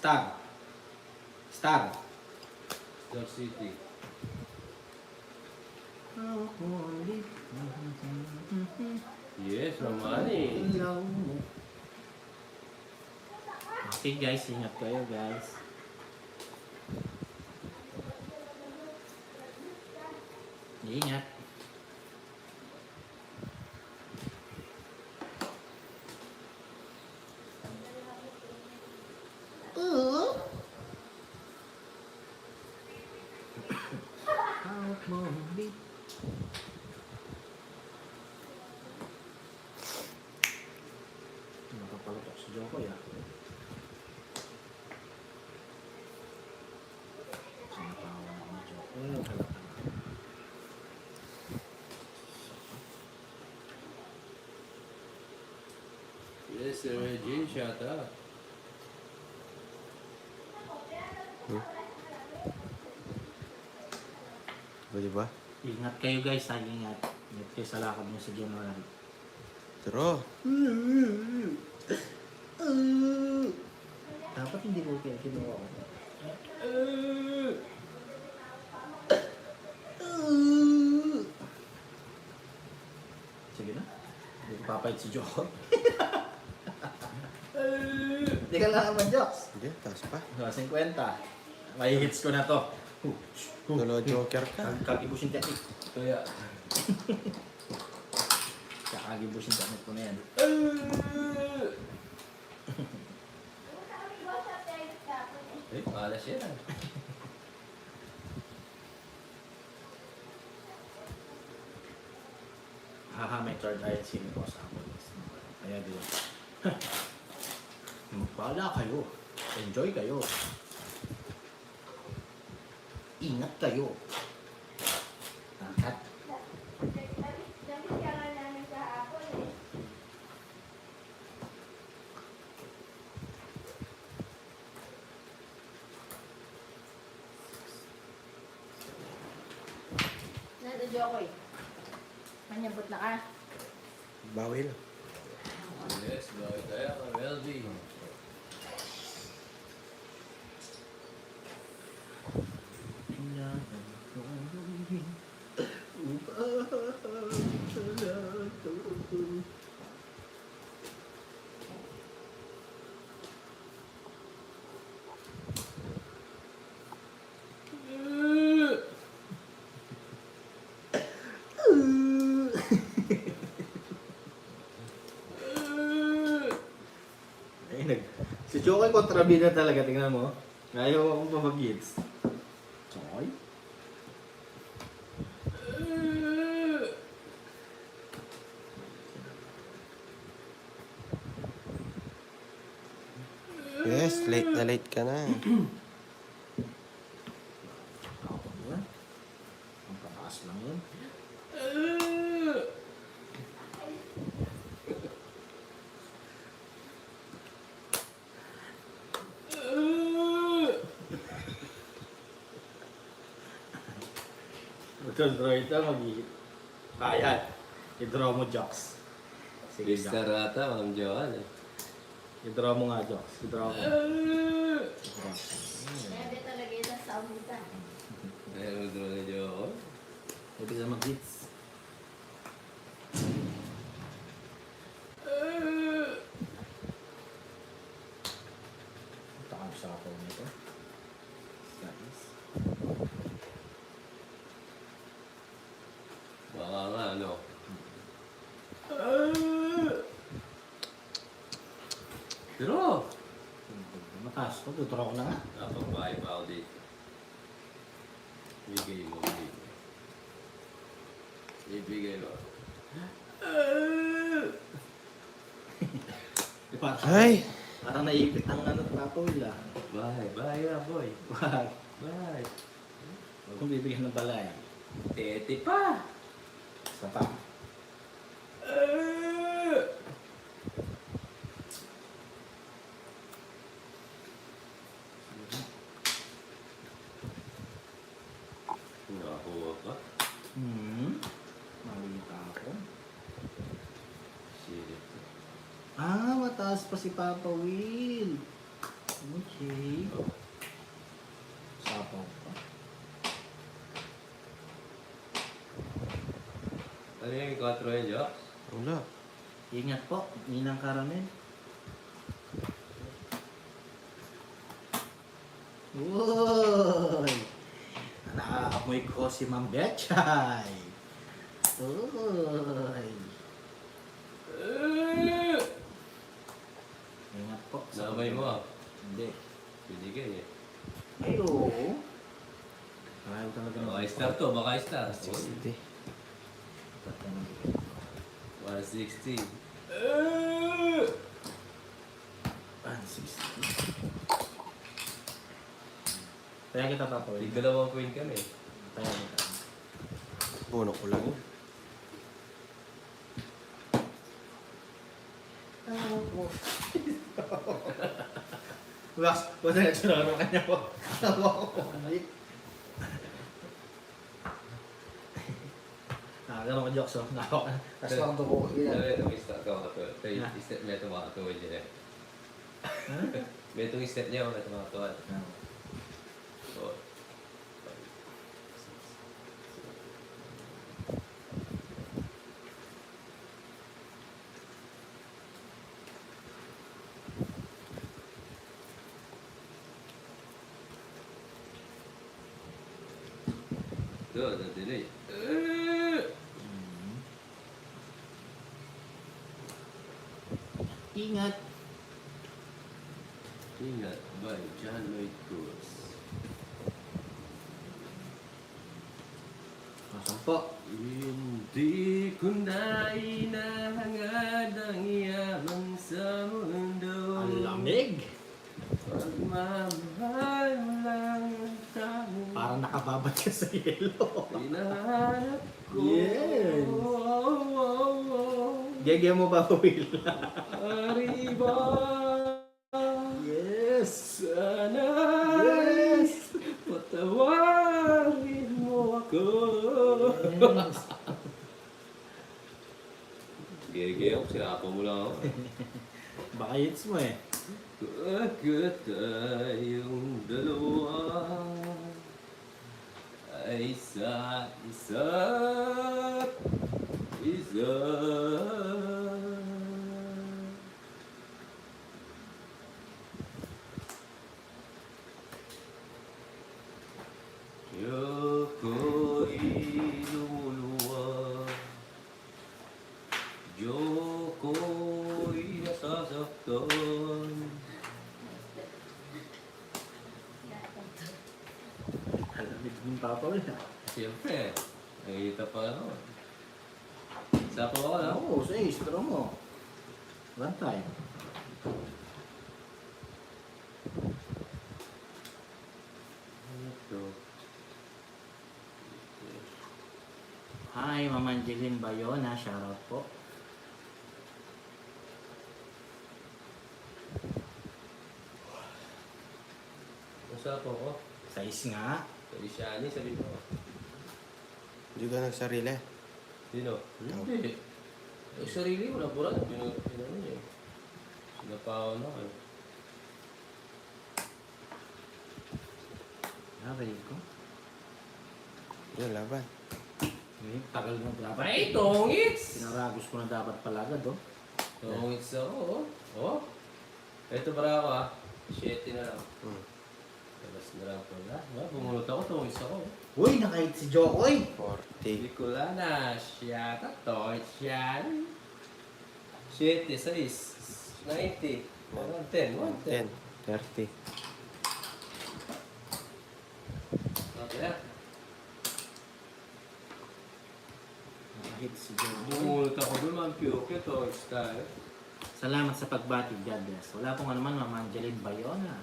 Star. Star. Star City. Yes, Romani. Okay guys, ingat kayo guys. Ingat. Nakapalatok si Joko ya. Sinatawa ni Joko. Yes, Sir Regine, shut up. O, diba? Ingat kayo guys, ha? Ingat. Ingat kayo sa lakad nyo sa January. Turo. Dapat hindi ko kaya kinuha ko. Sige na. Hindi ko papayad si Joko. Hindi ka lang naman, Jokes. Hindi, taas pa. 50. May hits ko na to. Tulo joker ka. Kakibus yung technique. Kaya, Kakagibus yung technique ko na yan. malas yan. Haha, may third eye sino ko sa ako. Kaya di ba? Magpala kayo. Enjoy kayo. Ingat kayo. At Nado Jokoy. Manyabot na ka. Bawi lang. Yes, bakit kaya ka, Melvin? Si Chokoy kontrabida talaga, tingnan mo. Ayaw akong papag-hits. Chokoy? Yes, late na late ka na. Ako yun. Ang pataas lang yun. Draw ito, mag-hit. Ayan. I-draw mo, Jocks. Sige, Mr. Jocks. Rata, Ma'am Joan. I-draw mo nga, Jocks. I-draw mo. Pwede talaga yun sa sabutan. Ayaw mo draw na Joan. Pwede ka mag-hits. Takang sa ako nito. Guys. Baka nga, ano? Pero, Mataas ko, tutura ko na nga. napagbahay pa ako dito. Ibigay mo, ibigay mo. Ibigay mo. Ay! Parang naipit ang ano, tapos lang. Bye, bye na, boy. Wag. Bye. Huwag kong bibigyan ng balay. Tete pa! Isa pa. Nakakuha ka? Malita ako. Shit. Ah, mataas pa si Papa Will. Okay. Sapaw pa. Ano yung 4 yan, Jox? Wala. Ingat po, Ninang Caramel. Uy! Nakaamoy ko si Ma'am Betchay. Uy! Ingat po. Namay mo ah. Hindi. Binigay eh. Ay, oo. Ayaw talaga ng- Baka star to, baka star. 60. 160. 160. Kaya kita papawin. Tig 2 point kami. Kaya kita. Puno ko lang yun. Wax, wala na siya naman kanya po. Nakakano ko jokes oh. Tapos lang ito po. Sabi, itong start ko ako. Ito step niya ito makatuwid niya. May itong step niya ako na ito makatuwid. So, doon, delay. Ingat. Ingat by John Lloyd Cruz. Masang po. Hindi ko na inahangad ang yaman sa mundo. Ang lamig. Pagmamahal mo lang ang tamo. Parang nakababad ka sa yelo. Hinahanap ko. Yes. Oh. Gege mo ba, Will? Arriba. Yes. Sana Yes. patawarin mo ako. Yes. Gege ako, sinapa mo lang ako. Baka hits mo eh. Pagkat tayong dalawa ay isa't isa. Diyo'y lumuluwa, Diyo'y nasasaktan. Alamig yung papa Will. Siyempre, nakikita pa ako. Sapo ako lang. Oo, sige, strong mo. One time. Ito. Hi, Ma'am Angeline Bayona. Shoutout po. Sapo ko. Size nga. Sabi siya ni, sabi ko. Hindi ka nagsarili. Sino? Hindi. Yung sarili mo, naburat. Pinano niya. Sinapawan ako eh. Nabay ko. Yun, laban. Tagal mo dapat. Ay, tongits! Pinaragos ko na dapat pala agad oh. Tongits ako, oh. Oh. Ito para ako ah. 7 na lang. Labas na lang pala. Pumunot ako, tongits ako. Uy, nakahit si Jokoy. 40. Hindi ko lang na siya. Tongits yan. 7, 6, 90. 110, 10. 30. Okay na. Nakahit si Jokoy. Pumunot ako doon, Ma'am Pioke, tongits tayo. Salamat sa pagbati, God bless. Wala pong anuman, Ma'am Angeline Bayona.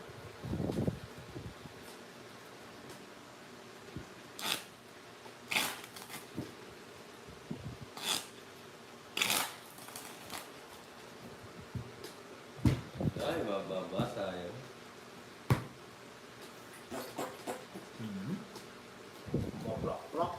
Ay, mababasa yun. Rock.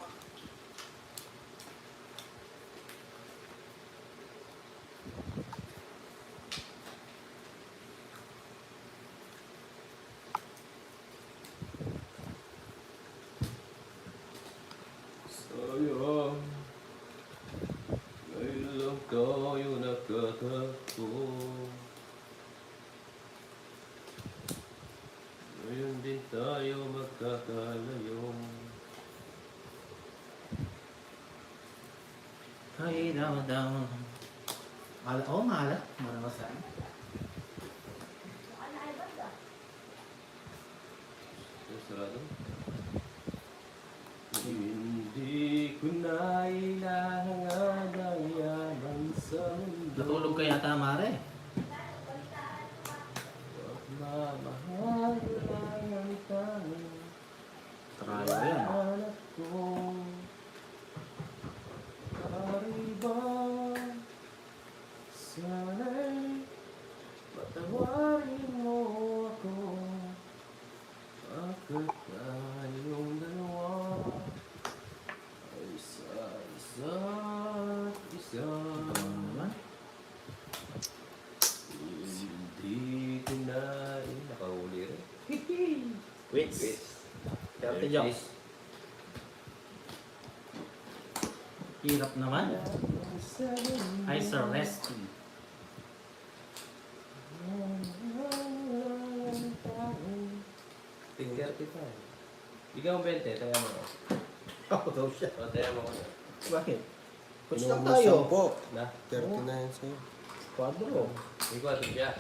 Ayun. Ngayon lang tayo nakatagpo. Ngayon din tayo magkakalayo. Ay, daw. Mahala. Maramasan. Sarado. Hindi ko na ilahangad ang yaman sa mundo. Natulog ka yata, Mare. Mamahal lang ang tanging Trayo yan. anak ko. Ariba, sana'y patawarin mo ako. Bakit tayong dalawa ay isa-isa't isa? Naman. Hindi ko na nakahuli rin. Wait. 30 jokes. Hirap naman. Ay, sir, resting. Finger kita eh. Ikaw ang 20, tayo mo. Ako daw siya. O, tayo mo ko na. Bakit? Push lang Kinuha mo tayo. 10. Na? 39 sa'yo. Quadro. Ikaw ato siya.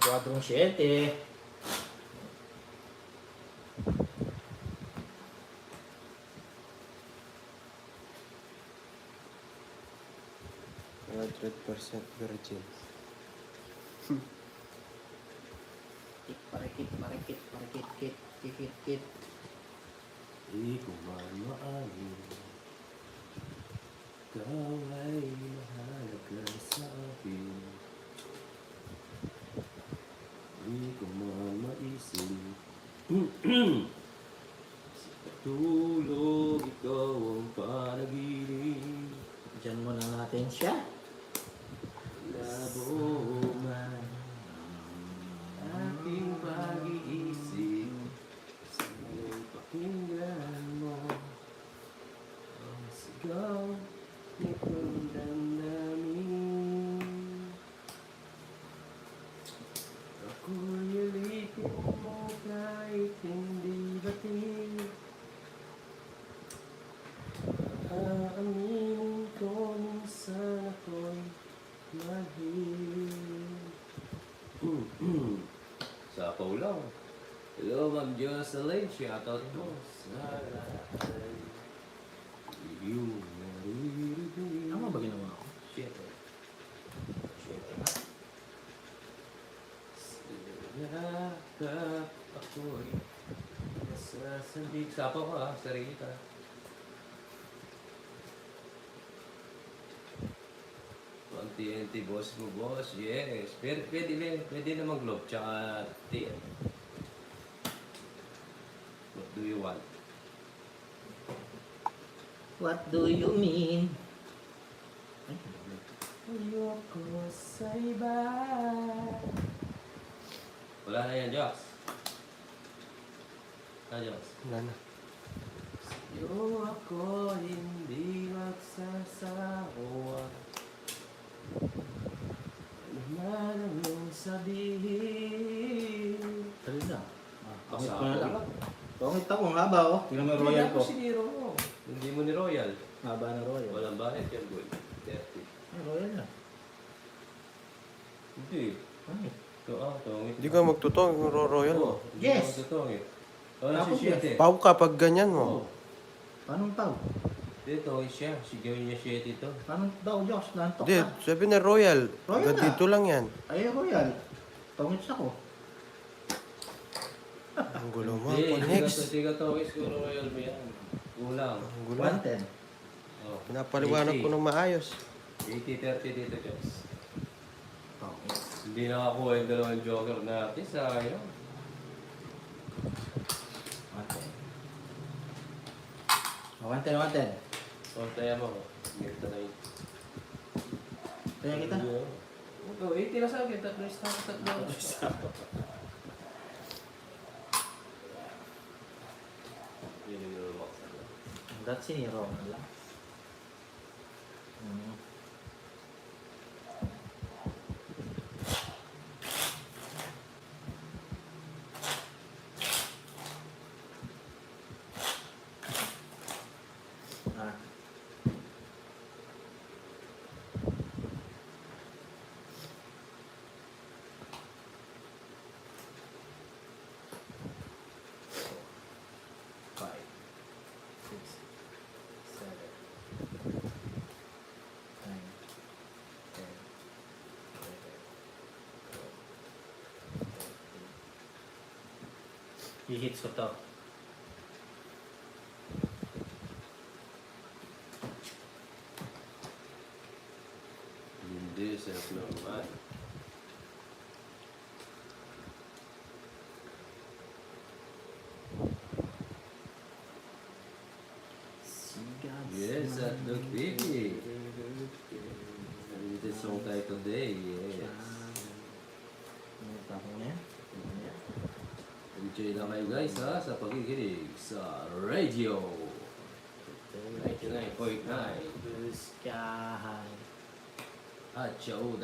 Quadrong 7. %100% virgin. Parikit. Di ko man maamin. Ikaw ay mahalaga sa akin. Di ko man maisip. Sa tulog, ikaw ang panaginip. Diyan muna natin siya. Labo man aking pag-iisip. Sa'yo'y pakinggan mo ang sigaw nitong damdamin. Ako'y alipin mo kahit hindi batid. Aaminin ko minsan ako'y mahirap. Sapaw lang. Hello, Ma'am Jocelyn. Shoutout mo. Sana ay iyong naririnig. Tama ba ginawa ko? Shit. Sinakap ako'y nasasabik. Sapaw ka ha, sarili ka. TNT boss mo, boss. Yes. Pwede namang globe, tsaka TNT. What do you want? What do you mean? Ay, Ayoko sa iba. Wala na yan, Jox. Jox. Wala na. Sa'yo ako hindi magsasawa. Ano man ang iyong sabihin. Dali na. Pangit Sapaw ko na lang. lang. Pangit ako, ang haba oh. Tingnan mo yung royal ko. Hindi ako siniro mo. Hindi mo ni Royal. Haba na royal. Walang bayad yan, boy. 30. Ay, royal na. Hindi. Pangit. Tungit. Hindi ka magtutong yung royal mo. Yes. Tungit. Ano Ako, si Shete? Pau ka pag ganyan mo. Paano tao? Dito, siya. Sigawin niya Shete ito. Paano daw, Diyos? Nantok Hindi, ka. sabi na royal. Royal Hanggang na. dito lang yan. Ay, royal. Pangit siya ko. Ang gulo mo. Hindi, Next. Tiga Tungit ko Royal mo yan. Kulang. Ang gulo. 110. Oh. Pinapaliwanag ko ng maayos. 80-30 dito, Jones. Pangit. Hindi nakakuha yung dalawang joker natin. Sayang. 110. 110. So, tayo mo. Mirta na yun. Kaya kita. Oh, 80 na sa akin. Tatlo isa. Yun yung nilulok sa akin. That's siniro na lang. Mm. Ah. Five, six, seven, 9, 10, 11, 12, 13. I-hits ko to. Hindi, sarap naman. Yes, at the TV. Limited song tayo today, yes. Enjoy na kayo guys ha, sa pakikinig sa radio. 99.9 Blue sky. at show.com.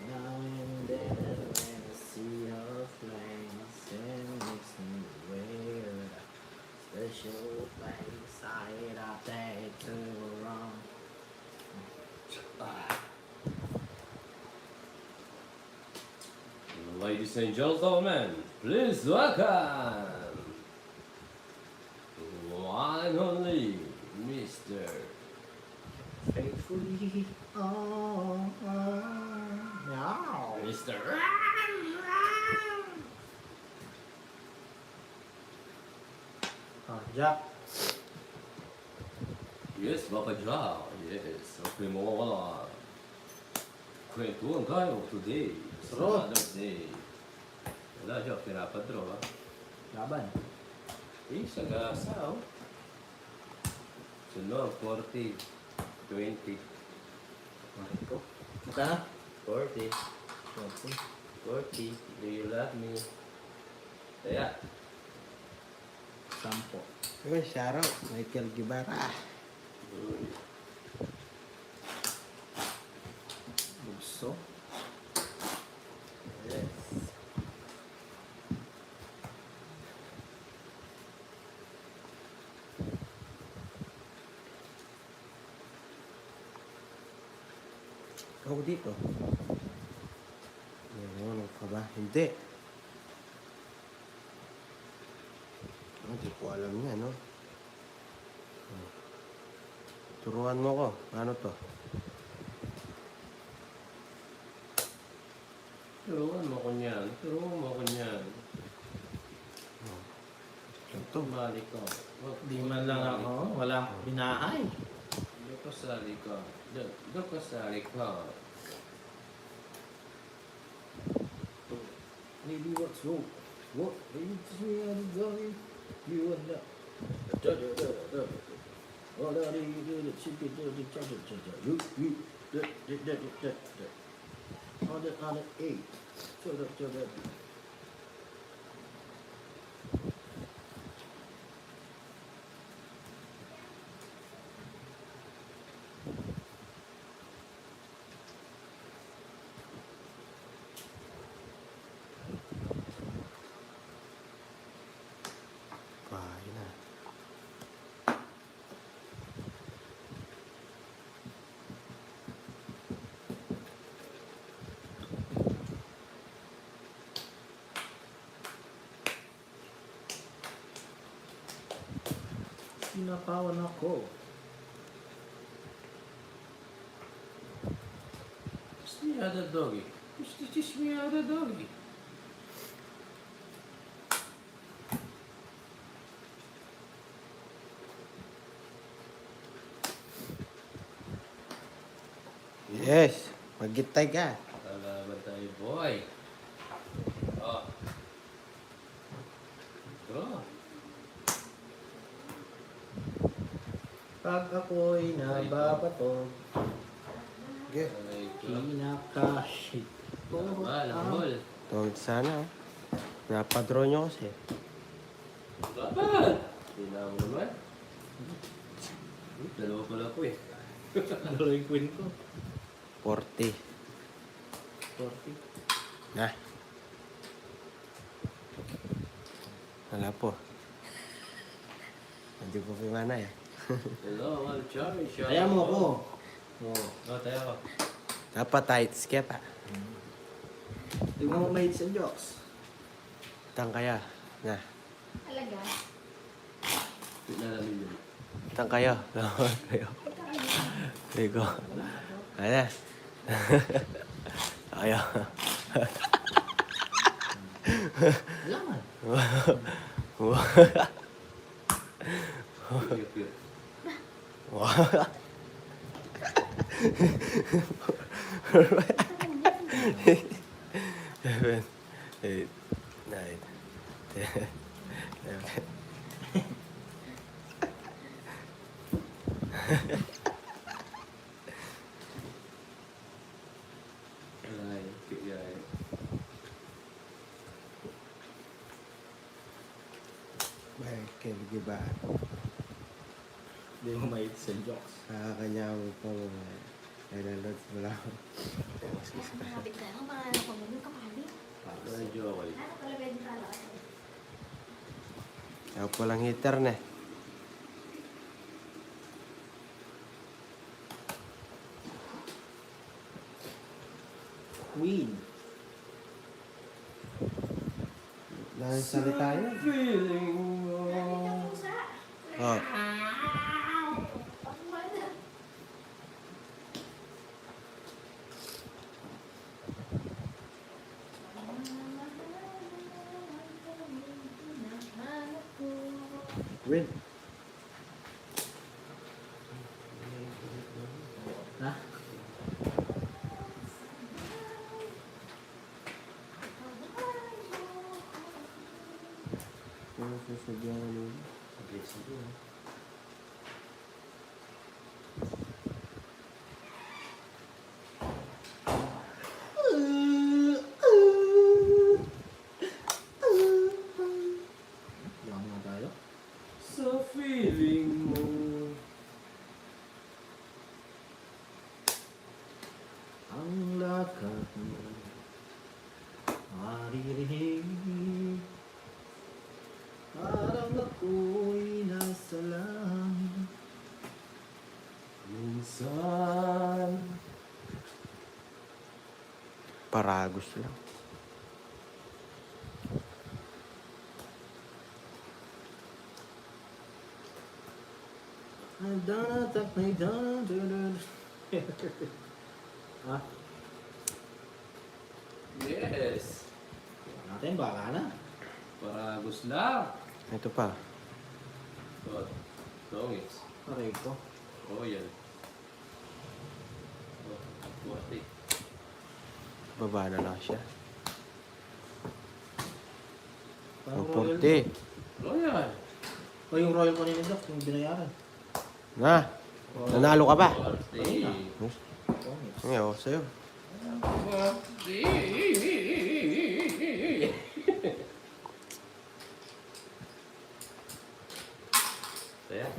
Now and then when I see her flames and makes me weird. Special place I take to run. Ladies and gentlemen, please welcome one and only Mr. Faithfully, meow. Mr. Jack. Yes, Papa Jack. Yes, okay mo wala. Kwentuhan tayo today. Draw. Sa Saturday. Wala siya, pinapadraw ha. Laban. Eh, sagasa oh. Sunod, 40, 20. Mariko. Magkano? 40, 40. 40. Do you love me? Kaya, Sampo. Uy, Sharo, Michael Guevara. Bugso. Yes. Ikaw dito. Ano ka ba? Hindi. Hindi ko alam niya, no? Turuan mo ko. Ano to? turuan mo ko niyan. Turuan mo ko niyan. Ito. Tumali ko. Di man lang ako. Walang binahay. Doon ka sa likod. Doon ka sa likod. Maybe what's wrong? What? Maybe it's me out of going. You and that. Oh, that you do the chicken, on the 8. So that. Kain na. Sinakawan ako. Kiss me other doggy. Kiss me other doggy. Yes. Magitay ka. Kalaban tayo, boy. Oh. Draw. Pag ako'y nababato, Okay. Alay ko. kinakahit ko Laban, ang ang hol. Tawag sana. Napadraw nyo kasi. Laban! Hindi na mo naman. Dalawa pala po eh. Dalawa yung queen ko. 40. 40. Na. Wala po. Hindi po pimana eh. Hello, I'm Charlie. Kaya mo ako. Oo. Oh, tayo ako. Dapat tight skip ah. Tingnan mo may sa jokes. Tang kaya. Na. Talaga. Pinalamin yun. Tang kayo. Kayo. Rico. Ano? Ayo. Alaman. Cute, cute. Wow. 7, 8, 9, 10, 11. Ay, cute yan. Baik, giba. Hindi mo may sa jokes. Kanya mo po mga nalalods mo lang. Kapit na ako, marami ko ganun kamali. Medyo okay. Ano pala pwede pala? Ako po lang heater na. Queen. Dahil salita yun. Feeling mo. Oh. Queen. Ha? Ano sasabihan mo? Okay, sige. Lang nga tayo. Sa feeling mo. Ang lakat mo maririnig. Parang ako'y nasa langit. Minsan. Paragos lang. I've done it, I've done it. Ha? Yes. Natin, baka na. Paragos lang. Ito pa. Oh, tongits. Aray ko. Oh, yan. Oh, buwati. Baba na lang siya. Parang Ang royal. 40. Oh, yan. O yung royal ko ni Doc, yung binayaran. Na. Nanalo ka ba? Buwati. Ngayon, sa'yo. Buwati. Kaya.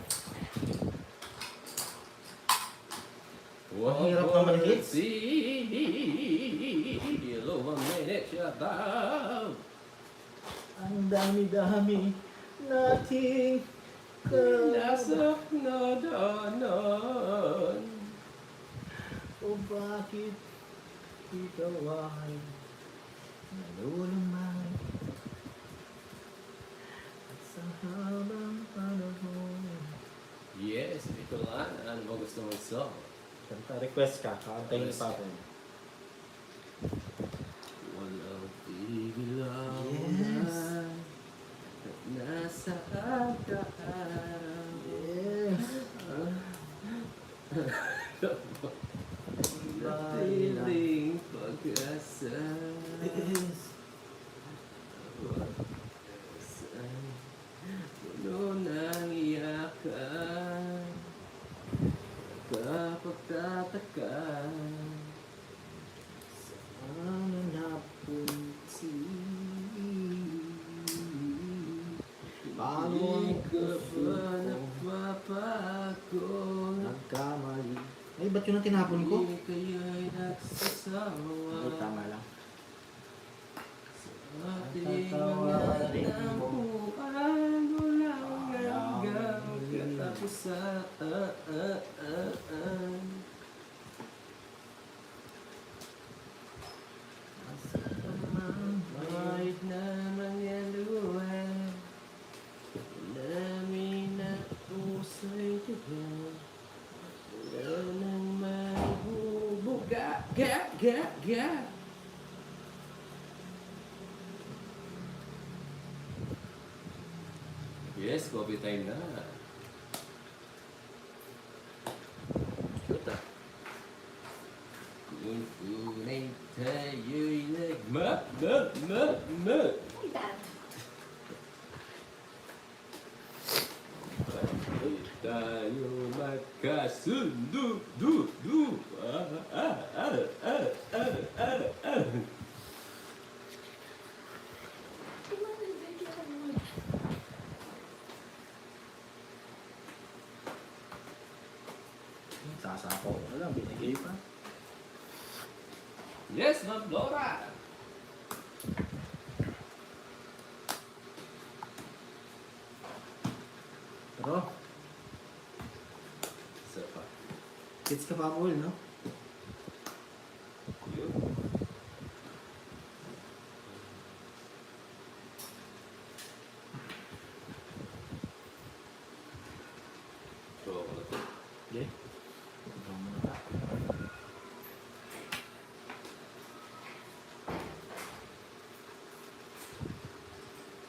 Ang hirap naman hits. Hello, 1 minute, shut down. Ang dami-dami nating Nasa nadaanan. O bakit ikaw ay nalulumay at sa habang panahon. Yes, ito lang. Ano mo gusto mong song? Kanta, request ka, kakantayin pa ako. Walang tigil ang Yes. nasa araw. Yes. Natiling pag-asa. Yes. Puno ng iyakan. Kapagtataka. Ano napunti? Paano Hindi ang ka puso ba ko? napapako? nagkamali. Ay, ba't yun ang tinapon ko? Hindi kaya'y nagsasawa. Ay, tama lang. Sa ating mga nabuhan, walang hanggang katapusan. Kahit na mangyaluhan, namin na usay diyan. Wala nang mabubuga, ga. Yes, coffee time na. Cute ah. Kung tunay tayo'y nagma. Ay, dad. Bakit tayo magkasundo? Sasapaw ko na lang, binigay pa. Yes, Ma'am Laura! Pero, Isa pa. kids ka pa Paul, no? Yun. So, ako na to. Okay. Ikaw muna pa.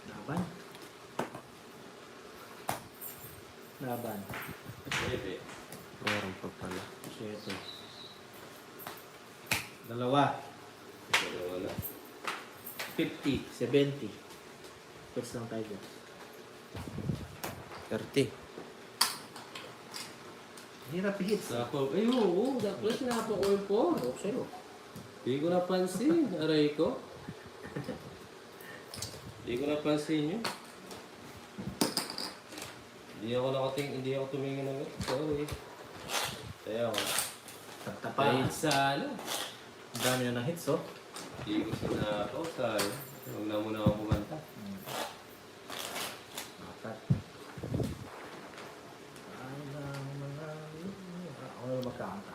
Laban. Laban. Pwede. Meron pa pala. Siyete. Dalawa. Dalawa na. 50, 70. First lang tayo dyan. 30. Hirap hits. Sako. Ay, oo. Dapat sinapa ko yung po. Ako sa'yo. Hindi ko napansin. Aray ko. Hindi ko napansin yun. Hindi ako tumingin ng ito. Sorry. Kaya ako. Tagtapa. Dahil sa ano. Ang dami na ng hits, oh. Hindi ko sinakaw. Tayo. Huwag na muna ako kumanta. Apat. Ay, lang mga... Ako na lang magkakanta.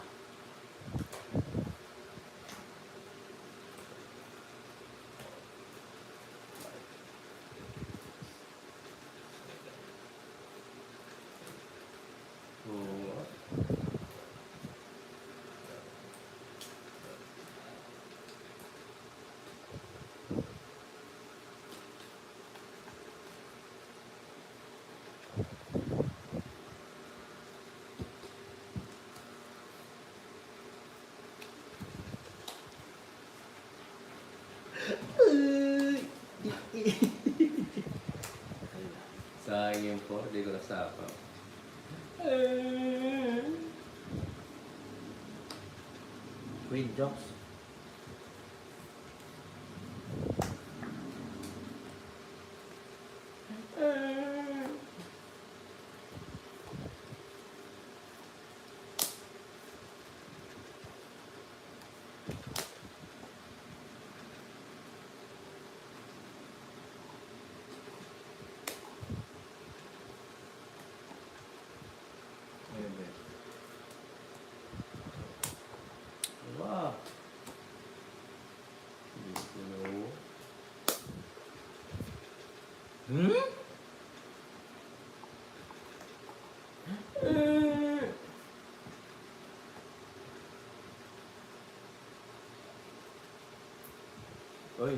Oo. Sayang yung 4. Hindi ko nasapa. Queen jokes. Wow. Dito na ako. Hmm? Oy,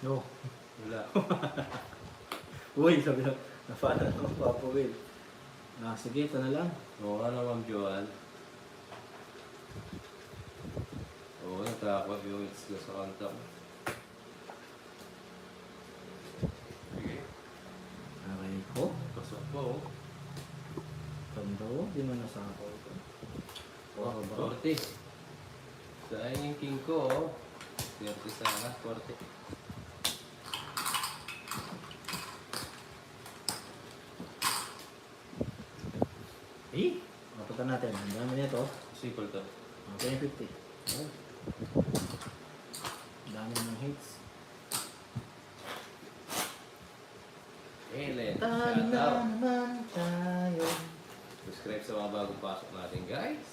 No. wala. Uy, sabi lang. Napala ako, Papa Will. Sige, ito na lang. Oo nga na, Ma'am Joanne. Oo, natakot yung hits ko sa kanta ko. Sige, Aray ko. pasok po. Oh. Tando, di man nasapaw ko. Wow, bro. 40. Sayang yung king ko, oh. 30 sana, 40. Eh, Punta natin. Ang dami nito. Simple to. Okay, 50. Oh. Ang dami ng hits. Ellen, Talo shout na out. naman tayo. Subscribe sa mga bagong pasok natin, guys.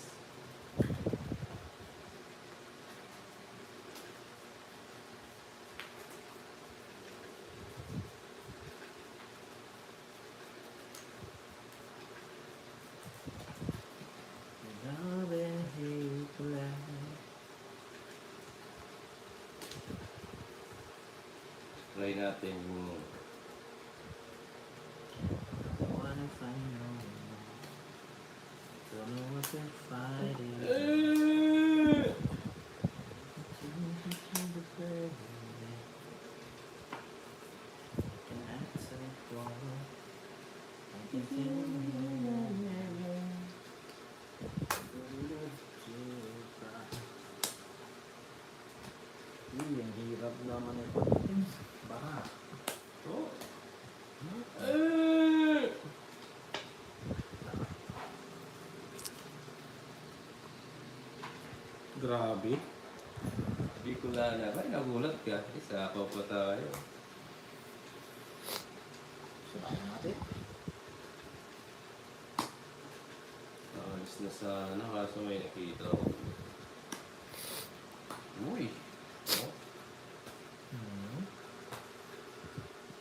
Grabe, hate ko lang. Try natin yung Wanna find no more. Don't know what to fight it. Can answer for I can feel ang hirap naman ito. Baka. Oh. Grabe. Hindi ko na naman. Nagulat ka. Isa pa pa tayo. Saan natin? Alis na sana. Kaso may nakita ko. Uy. Oh.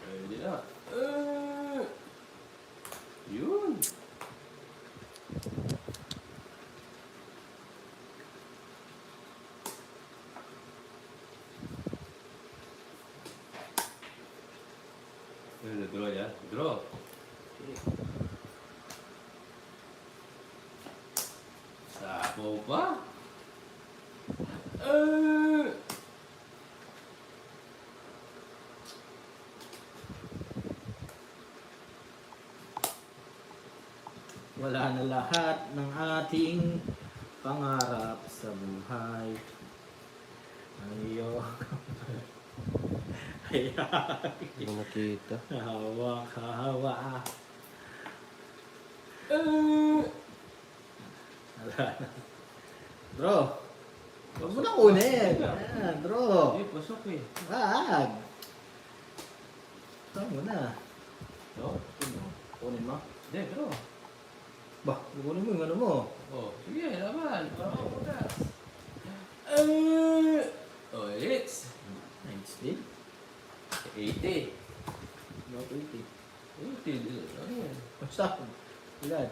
Pwede na. Yun. Ano, draw yan? Draw. Sapo pa? Wala na lahat ng ating pangarap sa buhay. Ayok. Hindi ko nakita. Hawa. Wala na. Bro. Huwag mo na kunin. Ayan, bro. Eh, pasok eh. Wag. Ito mo na. No? Kunin mo. Hindi, draw. Bah, kunin mo yung ano mo. Oh, sige, laban. Para ako putas. Oh, it's Nice din. 80. Not 80. 80. Ano yan? Basta. Ilan?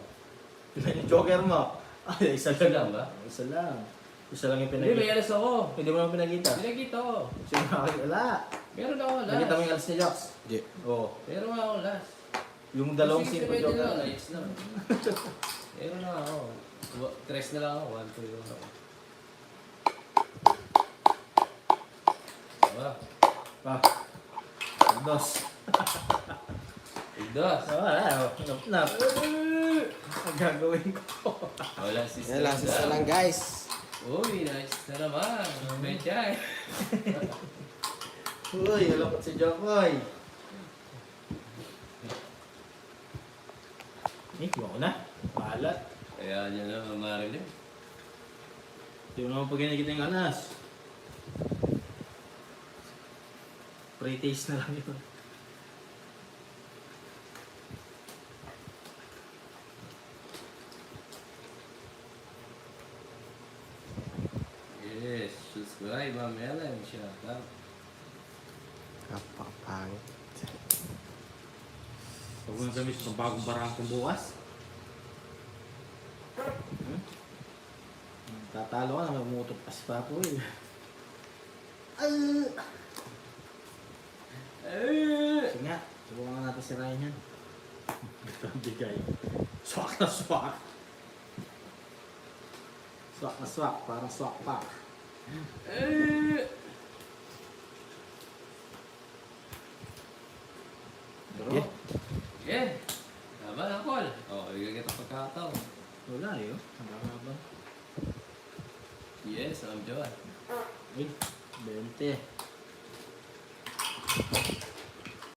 Ilan yung joker mo? Ay, isa Isa lang. lang ba? Isa lang. Isa lang yung Hindi, may pinagita. alas ako. Hindi mo naman pinagita. Pinagkita ko. Sino wala? Meron ako alas. Nakita mo yung alas ni Jax? Hindi. Oo. Meron ako alas. Yung dalawang Sige, simple pwede joker. lang, ayos lang. Meron na ako. Tres na lang ako. 1, 2, 1 ako. Diba? Ah. Dos. Igdos. Wala. Nap. Ang gagawin ko. Wala si Yan, last isa lang guys. Uy, nice na naman. Medjay. Uy, malapot si Jokoy. Iwan ko na. Balat. Kaya niya na marinig. Hindi mo naman pag ginagita yung alas. Pre-taste na lang yun. Yes, subscribe, Ma'am Ellen. Shout out. Kapapangit. Huwag mo na gamitin sa bagong barangkong bukas. Tatalo ka na, magmutot pa si Papo eh. Sige nga, subukan nga natin sirayan yan. Ito ang bigay. Swak na swak. Swak na swak, parang swak pa. Bro, Yeah. Yeah. Tama na, Paul. Oh, bigyan kita pagkataon. wala yun. Ang haba. Yes, I'm John. Uy, 20.